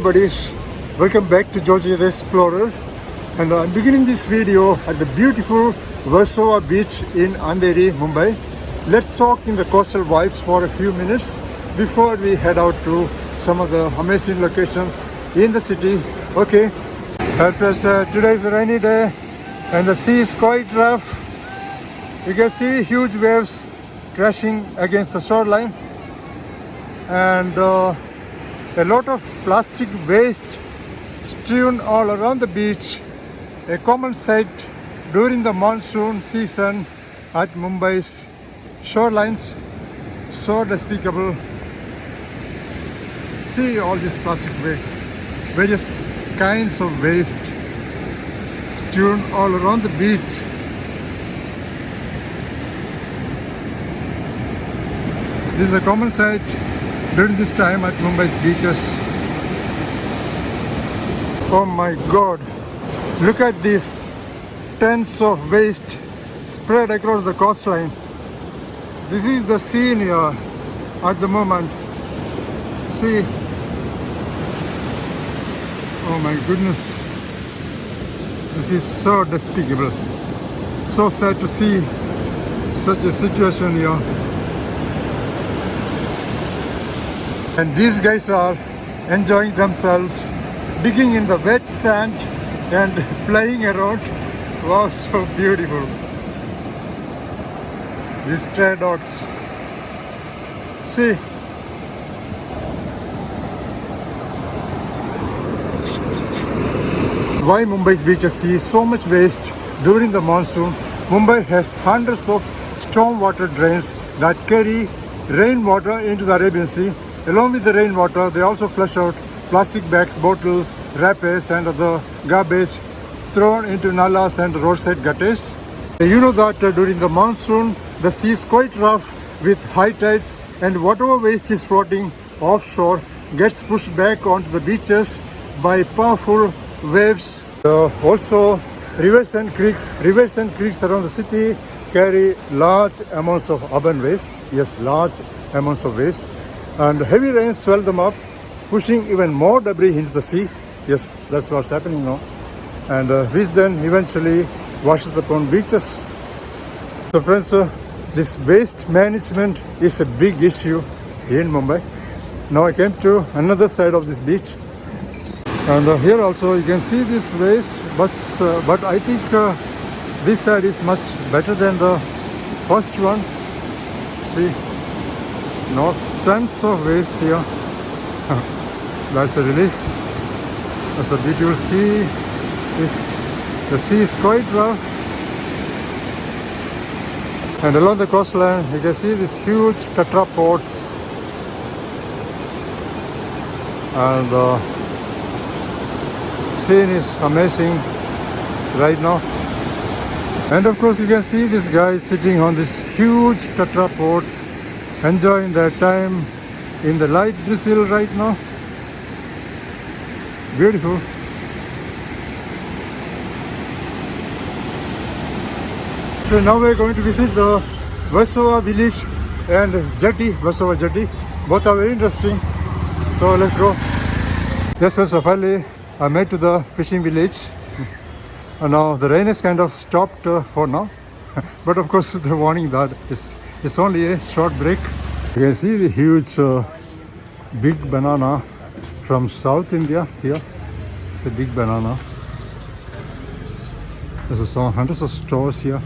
Buddies, welcome back to Georgia the Explorer, and I'm beginning this video at the beautiful Versova beach in Andheri, Mumbai. Let's soak in the coastal vibes for a few minutes before we head out to some of the amazing locations in the city. Okay, today is a rainy day and the sea is quite rough. You can see huge waves crashing against the shoreline, and a lot of plastic waste strewn all around the beach, a common sight during the monsoon season at Mumbai's shorelines. So despicable. See all this plastic waste, various kinds of waste strewn all around the beach. This is a common sight during this time at Mumbai's beaches. Oh my God, look at this, tons of waste spread across the coastline. This is the scene here at the moment. See, oh my goodness, this is so despicable. So sad to see such a situation here. And these guys are enjoying themselves, digging in the wet sand and playing around. Wow, so beautiful. These stray dogs. See. Why Mumbai's beaches see so much waste during the monsoon? Mumbai has hundreds of stormwater drains that carry rainwater into the Arabian Sea. Along with the rainwater, they also flush out plastic bags, bottles, wrappers and other garbage thrown into nalas and roadside gutters. You know that during the monsoon, the sea is quite rough with high tides, and whatever waste is floating offshore gets pushed back onto the beaches by powerful waves. Also, rivers and creeks around the city carry large amounts of urban waste. Yes, large amounts of waste. And heavy rains swell them up, pushing even more debris into the sea. Yes, that's what's happening now. And which then eventually washes upon beaches. So friends, this waste management is a big issue in Mumbai. Now I came to another side of this beach. And here also you can see this waste, but I think this side is much better than the first one. See. No, tons of waste here. That's a relief. As a beautiful sea. The sea is quite rough. And along the coastline, you can see these huge tetrapods. And the scene is amazing right now. And of course, you can see this guy sitting on these huge tetrapods, enjoying their time in the light drizzle right now. Beautiful. So now we're going to visit the Versova village and jetty, Versova jetty. Both are very interesting. So let's go. Yes, so finally I made to the fishing village. And now the rain is kind of stopped for now. But of course the warning that it's only a short break. You can see the huge big banana from South India here. It's a big banana. There's some hundreds of stores here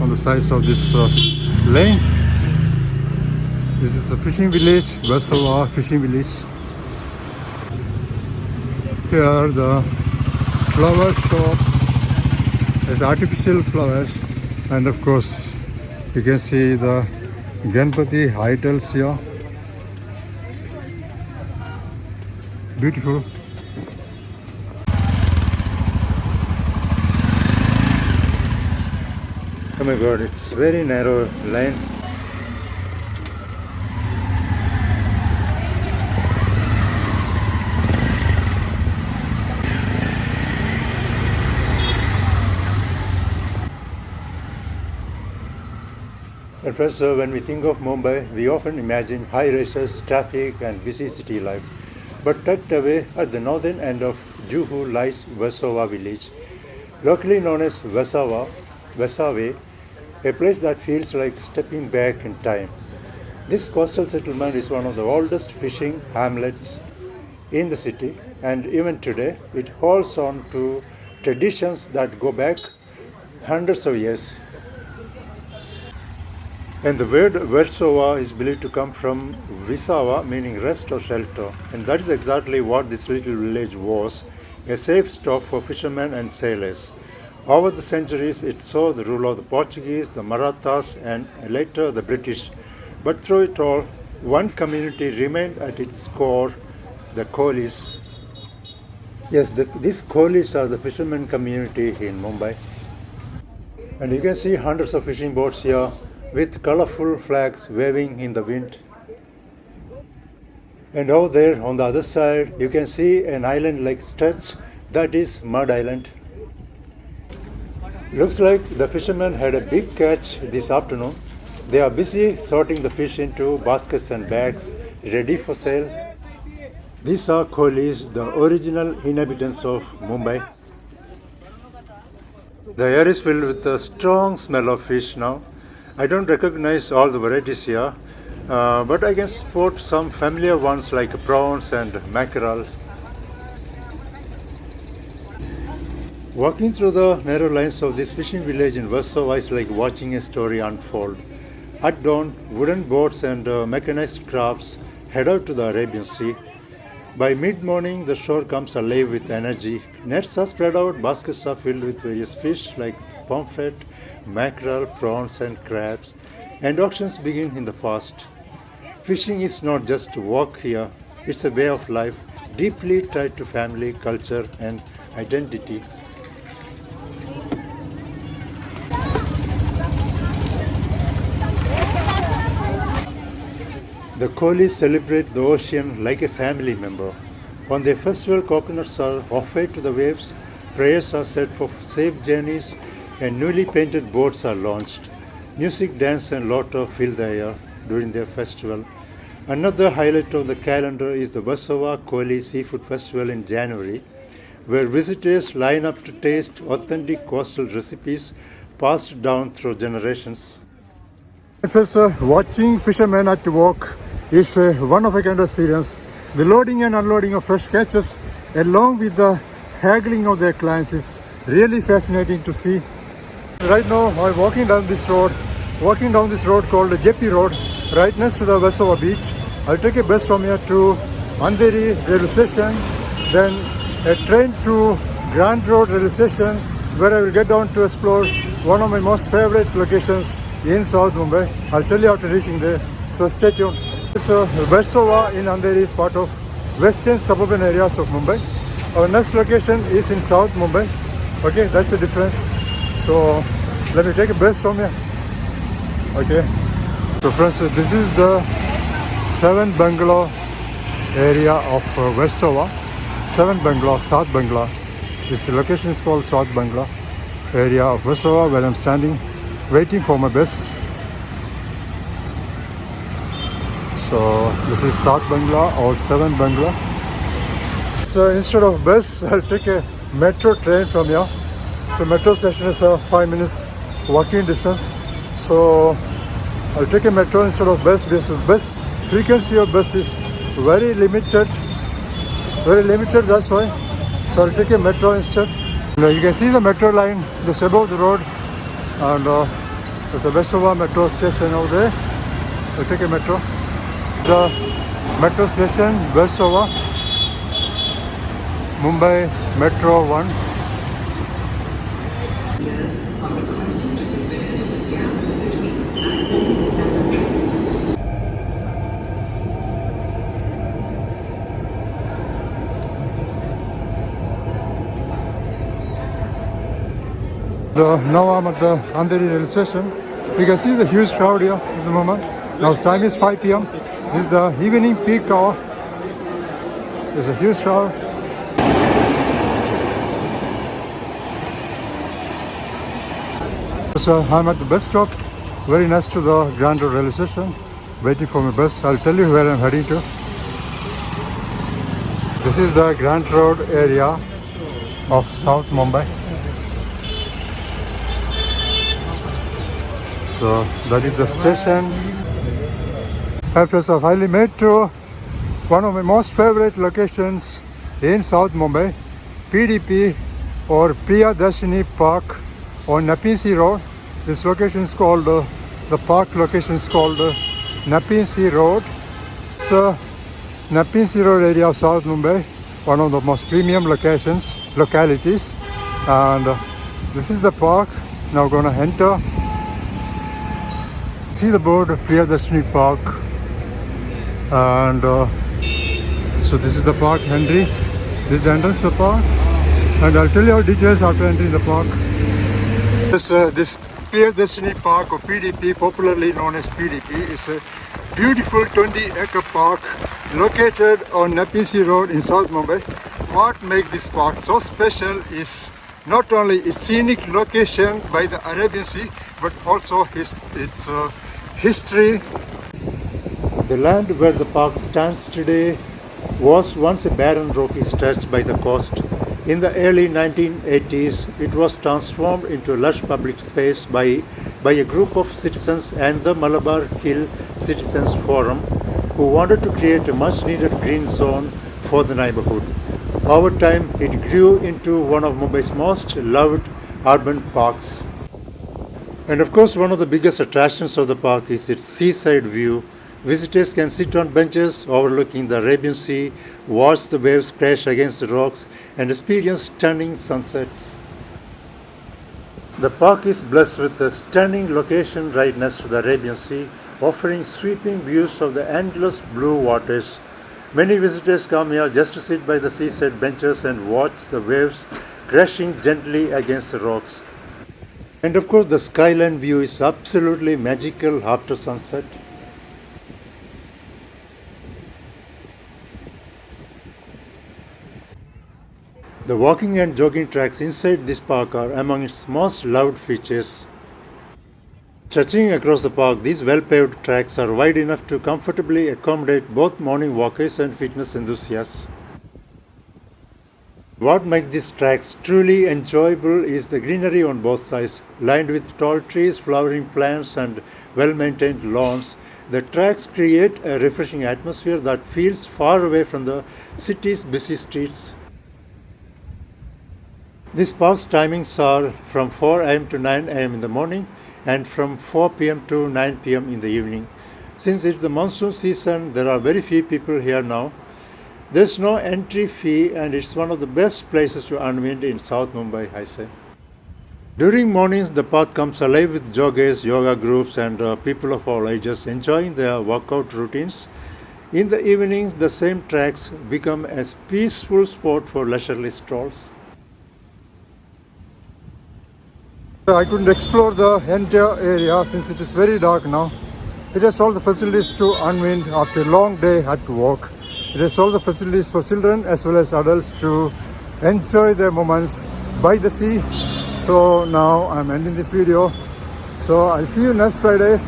on the sides of this lane. This is a fishing village, Versova fishing village. Here the flower shop. There's artificial flowers. And of course, you can see the Ganpati idols here. Beautiful. Oh my God, it's very narrow lane. At first, when we think of Mumbai, we often imagine high races, traffic, and busy city life. But tucked away at the northern end of Juhu lies Versova village, locally known as Vesave, a place that feels like stepping back in time. This coastal settlement is one of the oldest fishing hamlets in the city, and even today it holds on to traditions that go back hundreds of years. And the word Versova is believed to come from Visava, meaning rest or shelter. And that is exactly what this little village was, a safe stop for fishermen and sailors. Over the centuries, it saw the rule of the Portuguese, the Marathas, and later the British. But through it all, one community remained at its core, the Kohlis. Yes, these Kohlis are the fishermen community in Mumbai. And you can see hundreds of fishing boats here with colorful flags waving in the wind. And over there on the other side, you can see an island-like stretch, that is Mud Island. Looks like the fishermen had a big catch this afternoon. They are busy sorting the fish into baskets and bags, ready for sale. These are Kohlis, the original inhabitants of Mumbai. The air is filled with a strong smell of fish now. I don't recognize all the varieties here, but I can spot some familiar ones like prawns and mackerel. Walking through the narrow lanes of this fishing village in Versova is like watching a story unfold. At dawn, wooden boats and mechanized crafts head out to the Arabian Sea. By mid-morning, the shore comes alive with energy. Nets are spread out, baskets are filled with various fish like pomfret, mackerel, prawns and crabs, and auctions begin in the fast. Fishing is not just a walk here, it's a way of life, deeply tied to family, culture and identity. The Kohlis celebrate the ocean like a family member. On their festival, coconuts are offered to the waves, prayers are said for safe journeys, and newly painted boats are launched. Music, dance, and laughter fill the air during their festival. Another highlight of the calendar is the Versova Kohli Seafood Festival in January, where visitors line up to taste authentic coastal recipes passed down through generations. Professor, watching fishermen at work is one of a kind of experience. The loading and unloading of fresh catches, along with the haggling of their clients, is really fascinating to see. Right now, I'm walking down this road called the JP Road, right next to the Versova beach. I'll take a bus from here to Andheri railway station, then a train to Grand Road railway station, where I will get down to explore one of my most favorite locations in South Mumbai. I'll tell you after reaching there, so stay tuned. So Versova in Andheri is part of western suburban areas of Mumbai. Our next location is in South Mumbai. Okay, that's the difference. So let me take a bus from here. Okay. So friends, this is the 7 Bungalow area of Versova. 7 Bungalow, South Bungalow. This location is called South Bungalow area of Versova, where I'm standing waiting for my bus. So this is South Bungalow or 7 Bungalow. So instead of bus, I'll take a metro train from here. So metro station is a 5 minutes walking distance. So I'll take a metro instead of bus, because bus frequency of bus is very limited, that's why. So I'll take a metro instead. Now you can see the metro line just above the road, and there's a Versova metro station over there. I'll take a metro. The metro station, Versova, Mumbai Metro 1. Now I'm at the Andheri railway station. You can see the huge crowd here at the moment. Now time is 5 p.m. This is the evening peak hour. There's a huge crowd. So I'm at the bus stop very next to the Grand Road railway station, waiting for my bus. I'll tell you where I'm heading to. This is the Grand Road area of South Mumbai. So that is the station. I've finally made to one of my most favorite locations in South Mumbai, PDP or Priyadarshini Park on Nepean Road. This location is called, the park location is called Nepean Road. It's Nepean Road area of South Mumbai, one of the most premium localities. And this is the park. Now we're going to enter. See the board, Priyadarshini Park. And so this is the park entry. This is the entrance to the park. And I'll tell you all details after entering the park. This Priyadarshini Park or PDP, popularly known as PDP, is a beautiful 20-acre park located on Nepean Road in South Mumbai. What makes this park so special is not only its scenic location by the Arabian Sea, but also its history. The land where the park stands today was once a barren rocky stretch by the coast. In the early 1980s, it was transformed into a lush public space by a group of citizens and the Malabar Hill Citizens Forum, who wanted to create a much-needed green zone for the neighborhood. Over time, it grew into one of Mumbai's most loved urban parks. And of course, one of the biggest attractions of the park is its seaside view. Visitors can sit on benches overlooking the Arabian Sea, watch the waves crash against the rocks, and experience stunning sunsets. The park is blessed with a stunning location right next to the Arabian Sea, offering sweeping views of the endless blue waters. Many visitors come here just to sit by the seaside benches and watch the waves crashing gently against the rocks. And of course, the skyline view is absolutely magical after sunset. The walking and jogging tracks inside this park are among its most loved features. Stretching across the park, these well-paved tracks are wide enough to comfortably accommodate both morning walkers and fitness enthusiasts. What makes these tracks truly enjoyable is the greenery on both sides. Lined with tall trees, flowering plants, and well-maintained lawns, the tracks create a refreshing atmosphere that feels far away from the city's busy streets. This park's timings are from 4 am to 9 am in the morning and from 4 pm to 9 pm in the evening. Since it's the monsoon season, there are very few people here now. There's no entry fee and it's one of the best places to unwind in South Mumbai, I say. During mornings, the park comes alive with joggers, yoga groups, and people of all ages enjoying their workout routines. In the evenings, the same tracks become a peaceful spot for leisurely strolls. I couldn't explore the entire area since it is very dark now. It has all the facilities to unwind after a long day at work. It has all the facilities for children as well as adults to enjoy their moments by the sea. So now I'm ending this video. So I'll see you next Friday,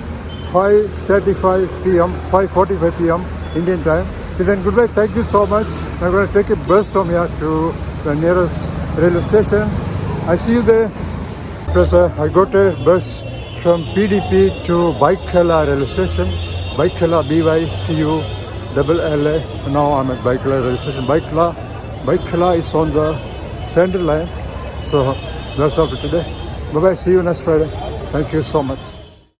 5:35 p.m., 5:45 p.m. Indian time. Till then, goodbye. Thank you so much. I'm going to take a bus from here to the nearest railway station. I see you there. Plus, I got a bus from PDP to Baikala railway station. Baikala, BYCULLA. Now I'm at Baikala railway station. Baikala is on the center line. So that's all for today. Bye bye. See you next Friday. Thank you so much.